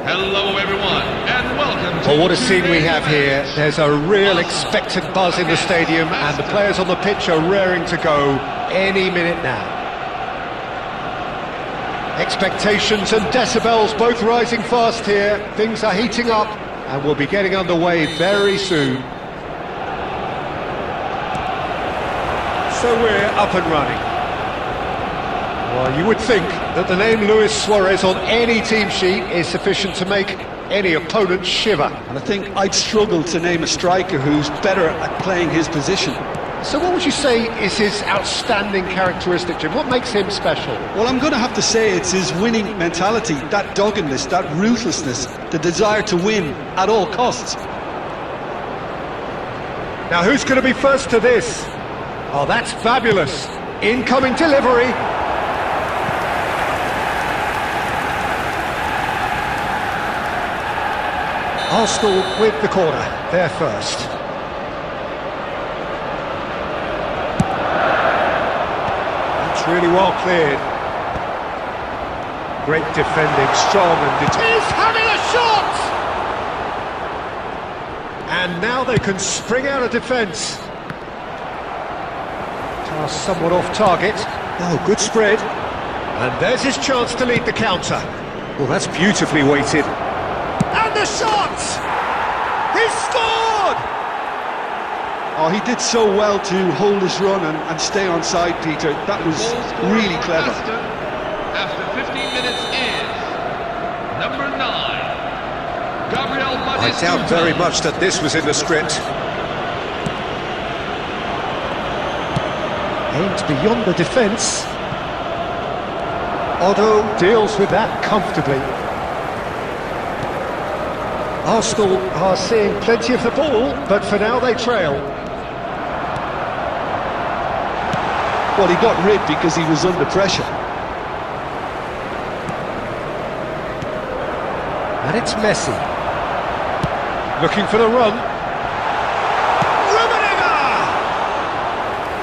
Hello everyone, and welcome to... Well, what a scene we have here. There's a real expectant buzz in the stadium, and the players on the pitch are raring to go any minute now. Expectations and decibels both rising fast here. Things are heating up, and we'll be getting underway very soon. So we're up and running. Well, you would think that the name Luis Suarez on any team sheet is sufficient to make any opponent shiver. And I think I'd struggle to name a striker who's better at playing his position. So what would you say is his outstanding characteristic, Jim? What makes him special? Well, I'm going to have to say it's his winning mentality, that doggedness, that ruthlessness, the desire to win at all costs. Now, who's going to be first to this? Oh, that's fabulous. Incoming delivery. Arsenal with the corner, they're first. That's really well cleared. Great defending, strong and he's having a shot! And now they can spring out of defence. Pass somewhat off target. Oh, good spread. And there's his chance to lead the counter. Well, that's beautifully weighted. And the shot! He scored! Oh, he did so well to hold his run and stay on side, Peter. That was really clever. After 15 minutes is number 9, Gabriel I doubt very much that this was in the script. Aimed beyond the defence. Otto deals with that comfortably. Arsenal are seeing plenty of the ball, but for now they trail. Well, he got rid because he was under pressure. And it's Messi. Looking for the run.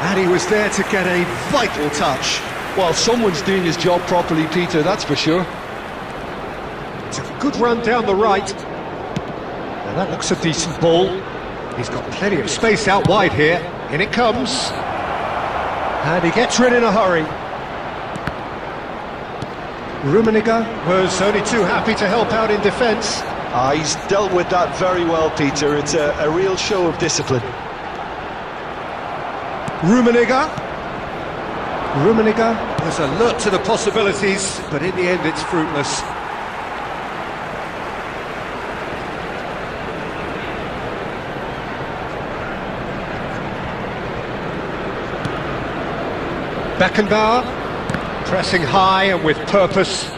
And he was there to get a vital touch. Well, someone's doing his job properly, Peter, that's for sure. It's a good run down the right. Well, that looks a decent ball. He's got plenty of space out wide here. In it comes. And he gets rid in a hurry. Rummenigge was only too happy to help out in defence. He's dealt with that very well, Peter. It's a real show of discipline. Rummenigge was alert to the possibilities, but in the end it's fruitless. Beckenbauer, pressing high and with purpose.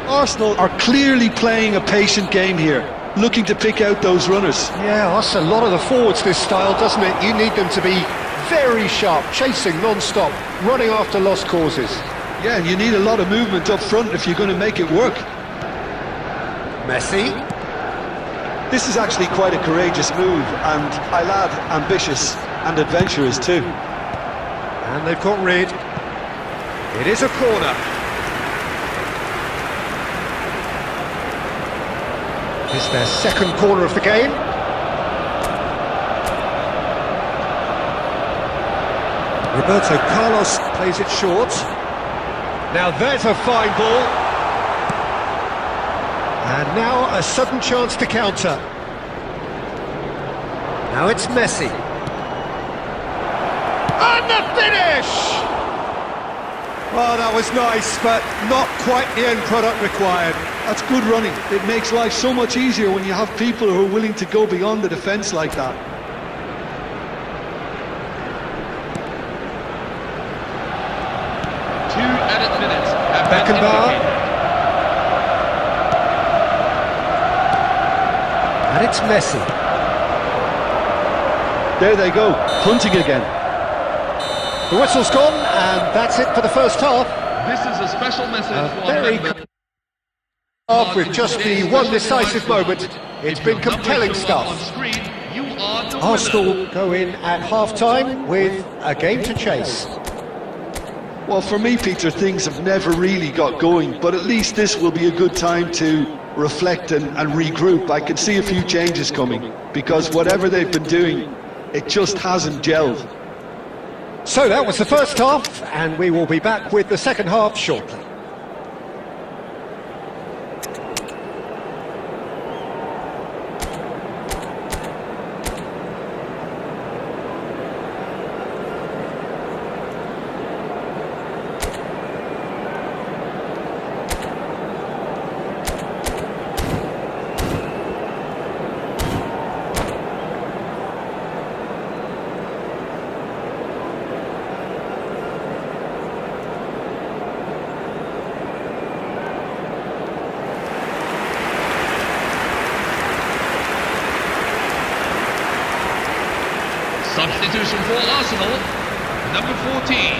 Arsenal are clearly playing a patient game here, looking to pick out those runners. Yeah, that's a lot of the forwards, this style, doesn't it? You need them to be very sharp, chasing non-stop, running after lost causes. Yeah, you need a lot of movement up front if you're going to make it work. Messi. This is actually quite a courageous move, and I'll add ambitious and adventurous too. And they've got rid. It is a corner. It's their second corner of the game. Roberto Carlos plays it short. Now there's a fine ball. And now a sudden chance to counter. Now it's Messi. And the finish! Well, that was nice, but not quite the end product required. That's good running. It makes life so much easier when you have people who are willing to go beyond the defence like that. Beckenbauer. And it's Messi. There they go, hunting again. The whistle's gone, and that's it for the first half. This is a special message for very members. Half with just the one decisive moment. It's been compelling stuff. Arsenal go in at half-time with a game to chase. Well, for me, Peter, things have never really got going, but at least this will be a good time to reflect and regroup. I can see a few changes coming because whatever they've been doing, it just hasn't gelled. So that was the first half, and we will be back with the second half shortly. Substitution for Arsenal, number 14,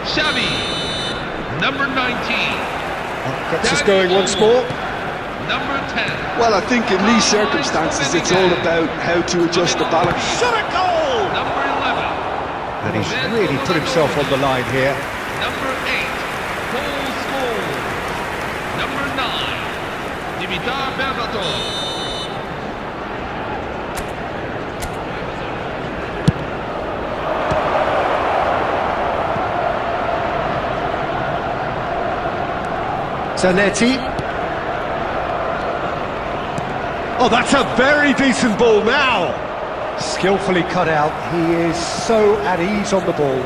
Xavi, number 19, Gets us going once more. number 10. Well, I think in these circumstances, it's all about how to adjust the balance. Shot a goal! Number 11. And he's really put himself on the line here. Number 8, Paul Scholes. Number 9, Dimitar Berbatov. Zanetti. Oh, that's a very decent ball now. Skillfully cut out. He is so at ease on the ball.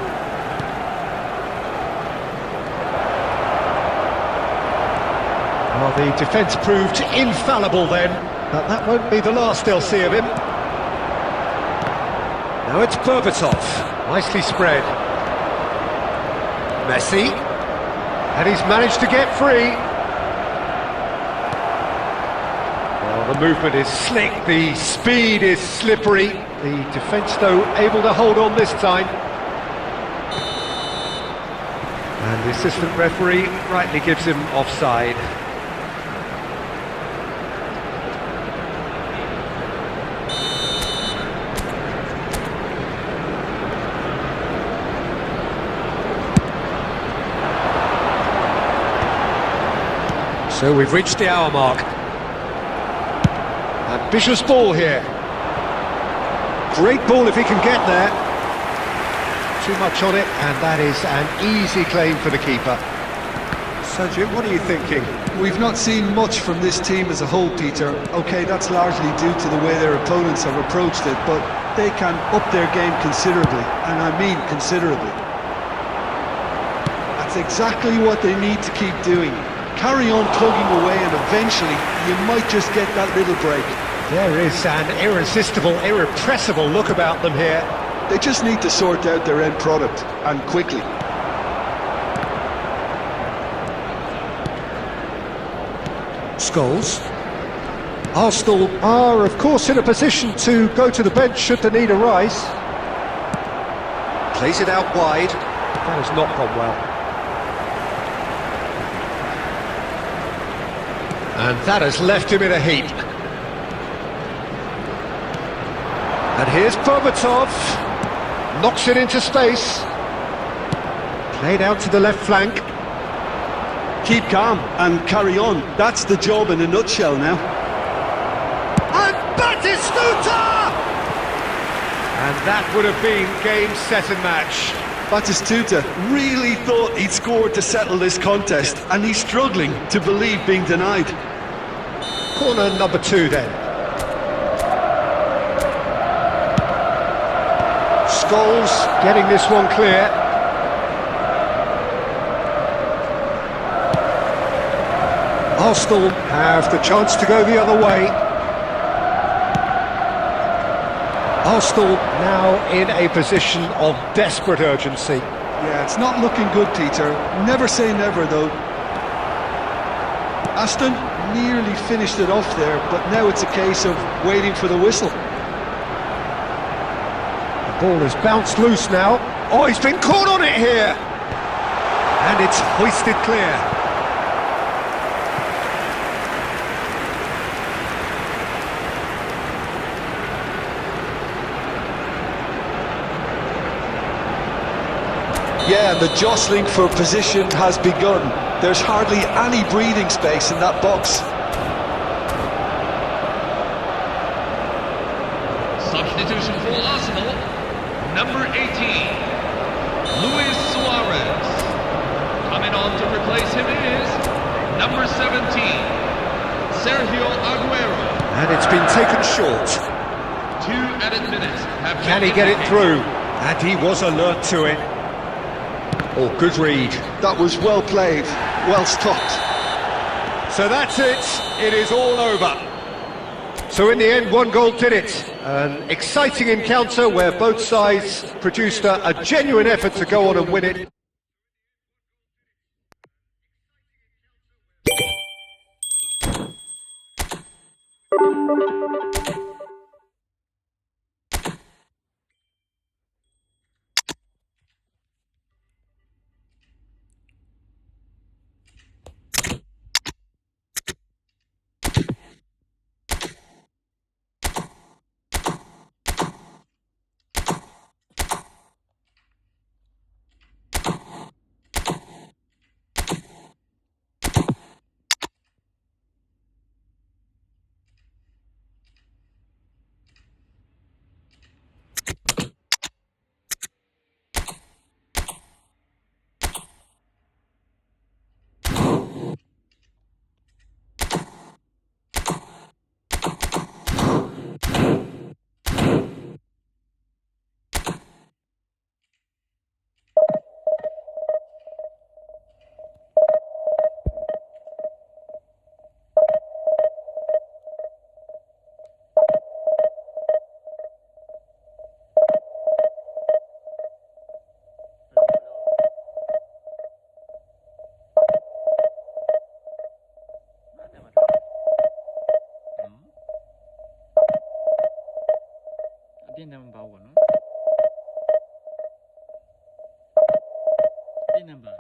Well, the defence proved infallible then, but that won't be the last they'll see of him. Now it's Berbatov. Nicely spread. Messi. And he's managed to get free. Well, the movement is slick, the speed is slippery. The defence, though, able to hold on this time. And the assistant referee rightly gives him offside. So we've reached the hour mark. Ambitious ball here. Great ball if he can get there. Too much on it, and that is an easy claim for the keeper. So Jim, what are you thinking? We've not seen much from this team as a whole, Peter. OK, that's largely due to the way their opponents have approached it, but they can up their game considerably, and I mean considerably. That's exactly what they need to keep doing. Carry on plugging away and eventually you might just get that little break. There is an irresistible, irrepressible look about them here. They just need to sort out their end product, and quickly. Scholes. Arsenal are, of course, in a position to go to the bench should the need arise. Plays it out wide. That has not gone well. And that has left him in a heap. And here's Berbatov. Knocks it into space. Played out to the left flank. Keep calm and carry on. That's the job in a nutshell now. And Batistuta! And that would have been game, set and match. Batistuta really thought he'd scored to settle this contest, and he's struggling to believe being denied. Corner number 2 then. Scholes getting this one clear. Arsenal have the chance to go the other way. Arsenal now in a position of desperate urgency. Yeah, it's not looking good, Peter. Never say never, though. Aston nearly finished it off there, but now it's a case of waiting for the whistle. The ball has bounced loose now. Oh, he's been caught on it here! And it's hoisted clear. Yeah, the jostling for position has begun. There's hardly any breathing space in that box. Substitution for Arsenal, number 18, Luis Suarez. Coming on to replace him is number 17, Sergio Aguero. And it's been taken short. 2 added minutes have been Can he get it through? And he was alert to it. Oh, good read. That was well played, well stopped. So that's it. It is all over. So in the end, 1 goal did it. An exciting encounter where both sides produced a genuine effort to go on and win it. Dia nambah one. Dia nambah.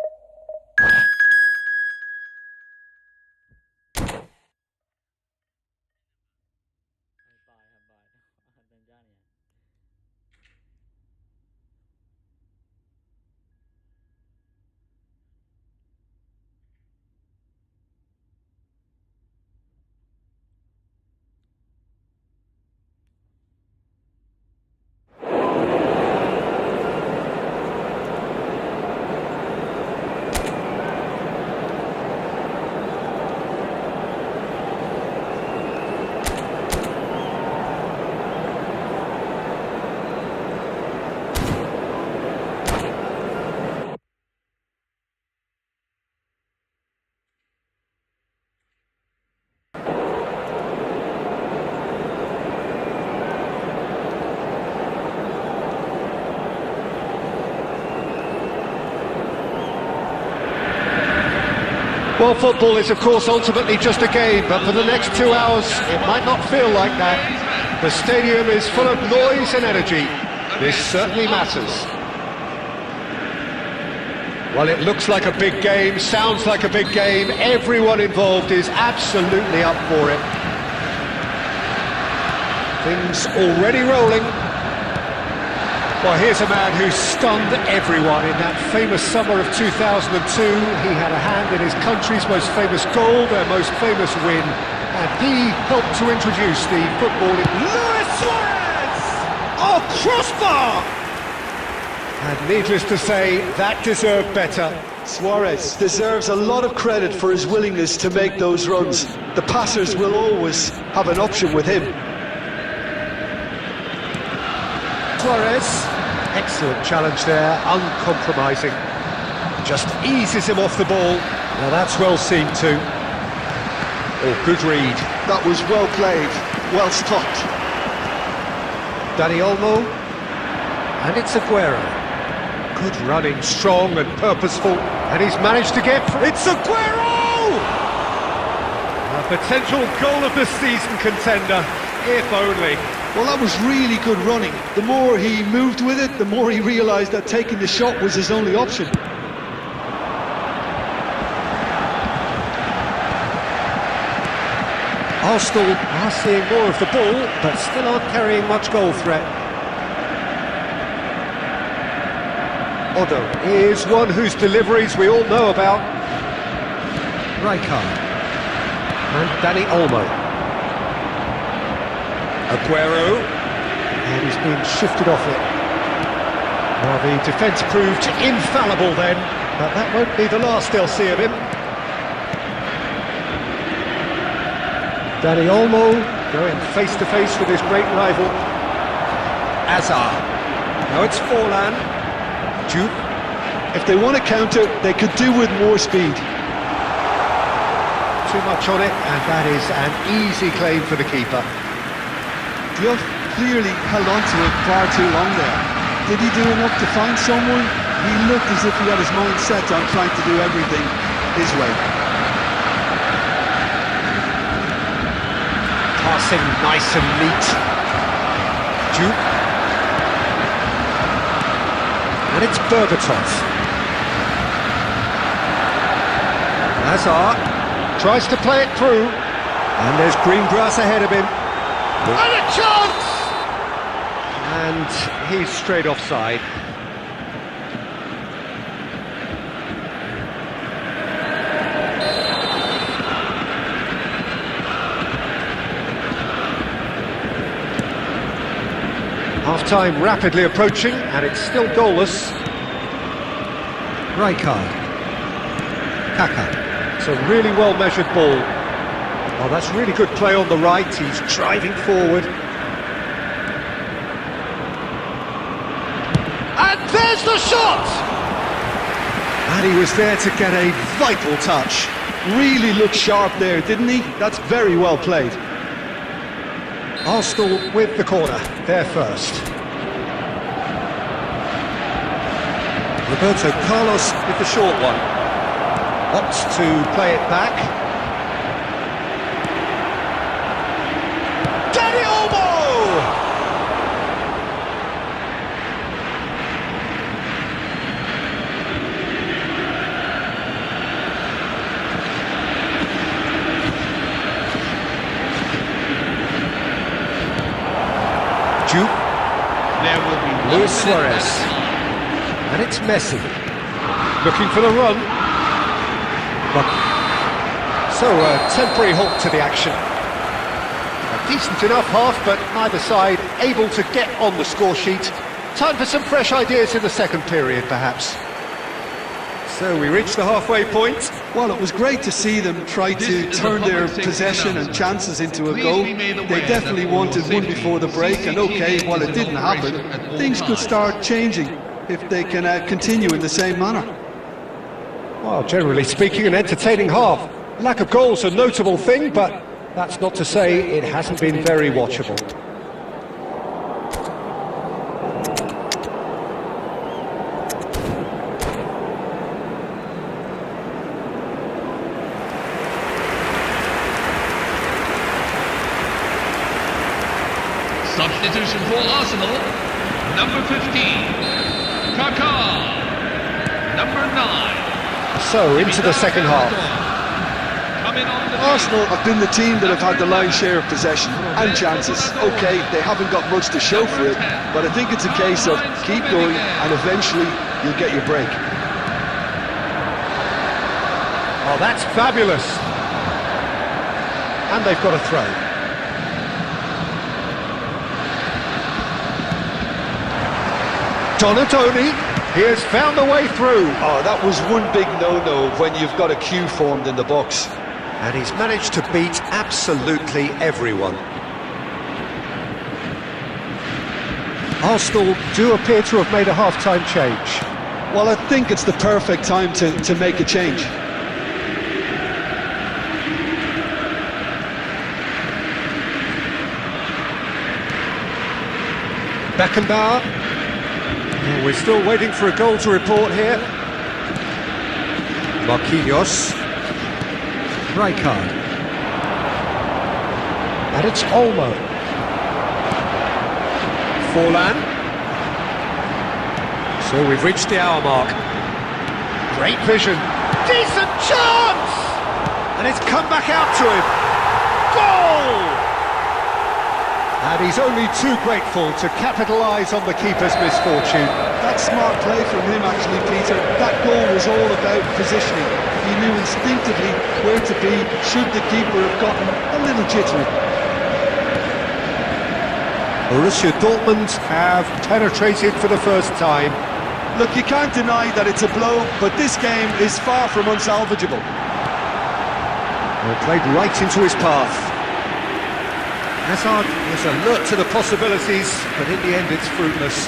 Well, football is, of course, ultimately just a game, but for the next 2 hours, it might not feel like that. The stadium is full of noise and energy. This certainly matters. Well, it looks like a big game, sounds like a big game. Everyone involved is absolutely up for it. Things already rolling. Well, here's a man who stunned everyone in that famous summer of 2002. He had a hand in his country's most famous goal, their most famous win, and he helped to introduce the football in Luis Suarez! Oh, crossbar! And needless to say, that deserved better. Suarez deserves a lot of credit for his willingness to make those runs. The passers will always have an option with him. Suarez, excellent challenge there, uncompromising. Just eases him off the ball. Now that's well seen too. Oh, good read. That was well played, well stopped. Dani Olmo, and it's Aguero. Good running, strong and purposeful, and he's managed to get... It's Aguero! A potential goal of the season contender, if only. Well, that was really good running. The more he moved with it, the more he realised that taking the shot was his only option. Arsenal are seeing more of the ball, but still aren't carrying much goal threat. Odo is one whose deliveries we all know about. Rijkaard and Dani Olmo. Aguero, And he's been shifted off it. Well, the defence proved infallible then, but that won't be the last they'll see of him. Dani Olmo going face to face with his great rival, Azar. Now it's Forlan. Jude. If they want to counter, they could do with more speed. Too much on it, and that is an easy claim for the keeper. Diop clearly held on to it far too long there. Did he do enough to find someone? He looked as if he had his mind set on trying to do everything his way. Passing nice and neat. Duke. And it's Berbatov. Hazard tries to play it through. And there's green grass ahead of him. And a chance! And he's straight offside. Half-time rapidly approaching, and it's still goalless. Rijkaard. Kaka. It's a really well-measured ball. Oh, that's really good play on the right. He's driving forward. And there's the shot! And he was there to get a vital touch. Really looked sharp there, didn't he? That's very well played. Arsenal with the corner, they're first. Roberto Carlos with the short one. Opts to play it back. Dani Olmo! Juke. There will be Luis Suarez. And it's Messi. Looking for the run. But so a temporary halt to the action. A decent enough half, but neither side able to get on the score sheet. Time for some fresh ideas in the second period, perhaps. So we reach the halfway point. Well, it was great to see them try to turn their possession and chances into a goal. They definitely wanted one before the break, and okay, while it didn't happen, things could start changing if they can continue in the same manner. Well, generally speaking, an entertaining half. Lack of goals a notable thing, but that's not to say it hasn't been very watchable. Substitution for Arsenal, number 15, Kaká, number 9. So, into the second half. Coming on the Arsenal have been the team that have had the lion's share of possession and chances. Okay, they haven't got much to show for it, but I think it's a case of keep going and eventually you'll get your break. Oh, that's fabulous. And they've got a throw. Donatoni, he has found a way through. Oh, that was one big no-no when you've got a queue formed in the box. And he's managed to beat absolutely everyone. Arsenal do appear to have made a half-time change. Well, I think it's the perfect time to make a change. Beckenbauer. Oh, we're still waiting for a goal to report here. Marquinhos. Rijkaard. And it's Olmo. Forlan. So we've reached the hour mark. Great vision. Decent chance! And it's come back out to him. Goal! And he's only too grateful to capitalise on the keeper's misfortune. That's smart play from him actually, Peter. That goal was all about positioning. He knew instinctively where to be should the keeper have gotten a little jittery. Borussia Dortmund have penetrated for the first time. Look, you can't deny that it's a blow, but this game is far from unsalvageable. Well, played right into his path. Hazard was alert to the possibilities, but in the end it's fruitless.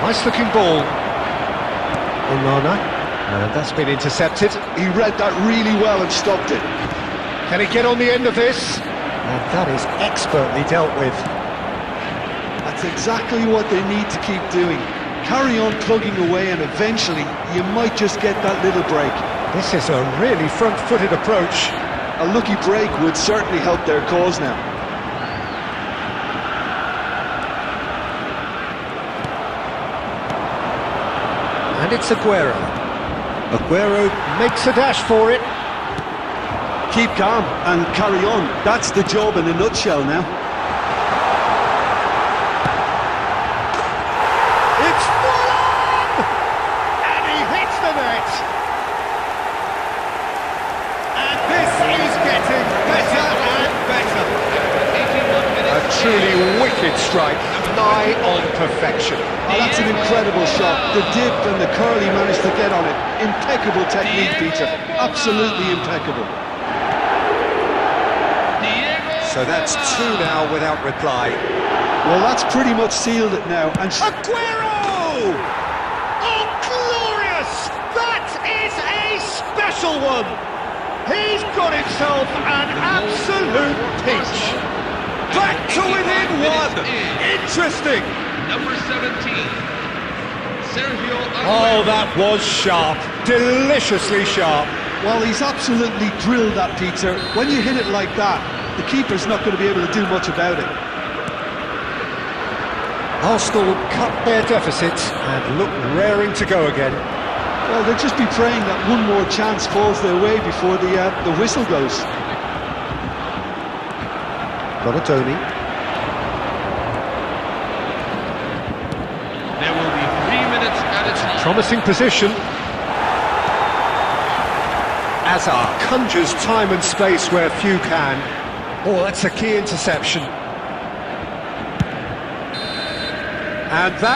Nice looking ball. Onana, and that's been intercepted. He read that really well and stopped it. Can he get on the end of this? And that is expertly dealt with. That's exactly what they need to keep doing. Carry on plugging away and eventually you might just get that little break. This is a really front-footed approach. A lucky break would certainly help their cause now. And it's Aguero. Aguero makes a dash for it. Keep calm and carry on. That's the job in a nutshell now. It's full on! And he hits the net. And this is getting better and better. A truly wicked strike, nigh on perfection. Oh, that's an incredible shot. The dip and the curl he managed to get on it. Impeccable technique, Peter. Absolutely impeccable. So that's two now without reply. Well, that's pretty much sealed it now. And Aguero! Oh, glorious! That is a special one! He's got himself an absolute peach. Back to within one! Interesting! Number 17, Sergio Oh, Aguero. that was sharp. Deliciously sharp. well, he's absolutely drilled that, Peter. When you hit it like that, the keeper's not going to be able to do much about it. Arsenal cut their deficit and look raring to go again. Well, they'll just be praying that one more chance falls their way before the whistle goes. Donatoni. There will be 3 minutes at a time. Promising position. Hazard conjures time and space where few can. Oh, that's a key interception. And that